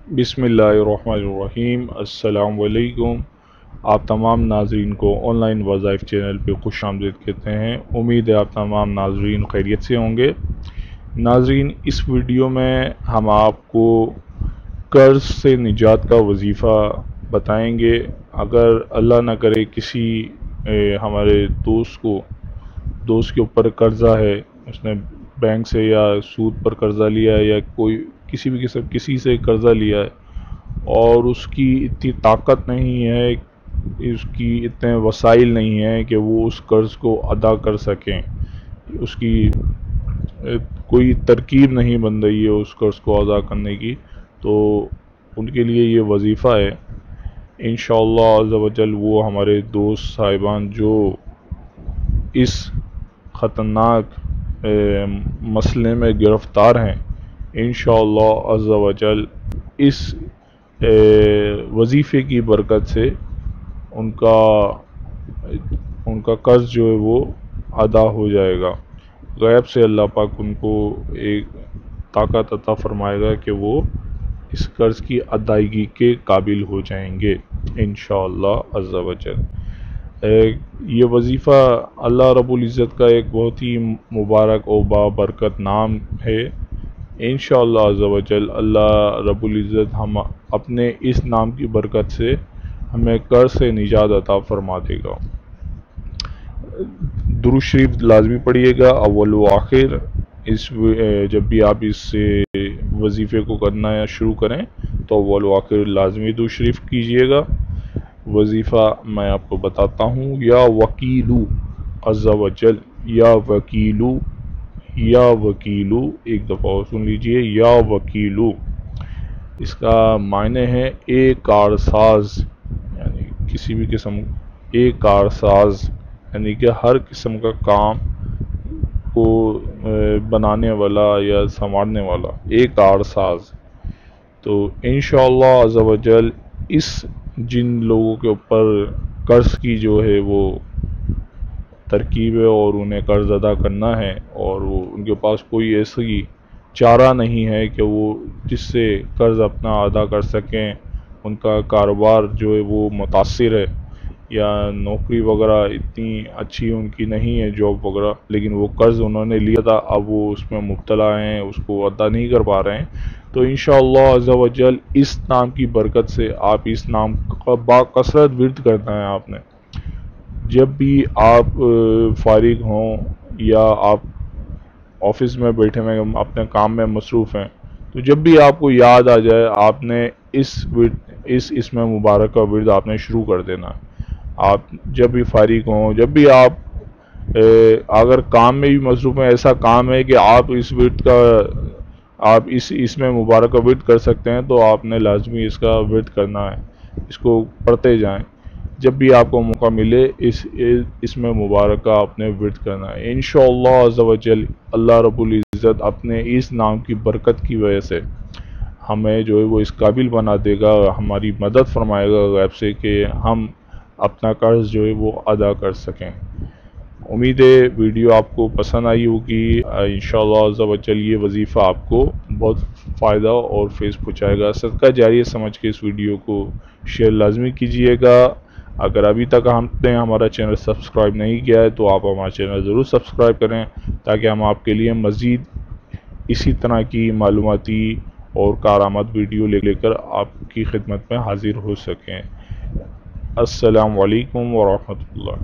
बिस्मिल्लाहिर्रहमानिर्रहीम। अस्सलाम वालेकुम। आप तमाम नाजरीन को ऑनलाइन वज़ाइफ चैनल पे खुश आमदीद कहते हैं। उम्मीद है आप तमाम नाजरीन खैरियत से होंगे। नाजरीन, इस वीडियो में हम आपको कर्ज से निजात का वजीफ़ा बताएंगे। अगर अल्लाह न करे किसी हमारे दोस्त के ऊपर कर्ज़ा है, उसने बैंक से या सूद पर कर्ज़ा लिया है या कोई किसी से कर्ज़ा लिया है और उसकी इतनी ताकत नहीं है, उसकी इतने वसाइल नहीं है कि वो उस कर्ज़ को अदा कर सकें, उसकी कोई तरकीब नहीं बन रही है उस कर्ज़ को अदा करने की, तो उनके लिए ये वजीफ़ा है। इंशाअल्लाह अज़्ज़ा वजल वो हमारे दोस्त साहिबान जो इस ख़तरनाक मसले में गिरफ़्तार हैं, इंशाअल्लाह अज़्ज़ा वजल इस वजीफ़े की बरकत से उनका कर्ज जो है वो अदा हो जाएगा। गैब से अल्लाह पाक उनको एक ताकत अता फरमाएगा कि वो इस कर्ज की अदायगी के काबिल हो जाएंगे इंशाअल्लाह अज़्ज़ा वजल। ये वजीफ़ा अल्लाह रब्बुल इज़्ज़त का एक बहुत ही मुबारक और बाबरकत नाम है। इंशाअल्लाह अज़्ज़ा वजल अल्लाह रब्बुल इज़्ज़त हम अपने इस नाम की बरकत से हमें कर्ज से निजात अता फरमा देगा। दुरूद शरीफ लाजमी पढ़िएगा अव्वल व आखिर। जब भी आप इस वजीफ़े को करना या शुरू करें तो अव्वल व आखिर लाजमी दुरूद शरीफ कीजिएगा। वजीफ़ा मैं आपको बताता हूँ। या वकीलू अज़्ज़ा वजल, या वकीलू, एक दफ़ा और सुन लीजिए, या वकीलू, इसका मायने है एक कारसाज, यानी किसी भी किस्म, एक कारसाज यानी कि हर किस्म का काम को बनाने वाला या संवारने वाला, एक कारसाज। तो इंशाअल्लाह अज़्ज़ा वजल जिन लोगों के ऊपर कर्ज की जो है वो तरकीब है और उन्हें कर्ज अदा करना है और वो उनके पास कोई ऐसी चारा नहीं है कि वो जिससे कर्ज अपना अदा कर सकें, उनका कारोबार जो है वो मुतासिर है या नौकरी वगैरह इतनी अच्छी उनकी नहीं है, जॉब वगैरह, लेकिन वो कर्ज़ उन्होंने लिया था, अब वो उसमें मुब्तला हैं, उसको अदा नहीं कर पा रहे हैं, तो इंशाअल्लाह अज़्ज़ा वजल इस नाम की बरकत से आप इस नाम का बाकसरत विर्द करना है आपने। जब भी आप फारिग हों या आप ऑफिस में बैठे हुए अपने काम में मसरूफ़ हैं, तो जब भी आपको याद आ जाए आपने इसमें मुबारक का विर्द आपने शुरू कर देना। आप जब भी फारिग हों, जब भी आप अगर काम में भी मसरूफ़ हैं, ऐसा काम है कि आप इसमें मुबारक का विर्द कर सकते हैं, तो आपने लाजमी इसका विर्द करना है, इसको पढ़ते जाएं। जब भी आपको मौका मिले इसमें मुबारक का आपने विर्द करना है। इंशाअल्लाह अज़्ज़ा वजल अल्लाह रब्बुल इज़्ज़त अपने इस नाम की बरकत की वजह से हमें जो है वो इस काबिल बना देगा, हमारी मदद फरमाएगा गैब से कि हम अपना कर्ज जो है वो अदा कर सकें। उम्मीद है वीडियो आपको पसंद आई होगी। इंशाअल्लाह अज़्ज़ा वजल ये वजीफ़ा आपको बहुत फ़ायदा और फेज़ पहुँचाएगा। सदका जारिया समझ के इस वीडियो को शेयर लाजमी कीजिएगा। अगर अभी तक आपने हमारा चैनल सब्सक्राइब नहीं किया है तो आप हमारा चैनल ज़रूर सब्सक्राइब करें, ताकि हम आपके लिए मज़ीद इसी तरह की मालूमाती और कारआमद वीडियो लेकर आपकी खिदमत में हाजिर हो सकें। अस्सलामु अलैकुम व रहमतुल्लाह।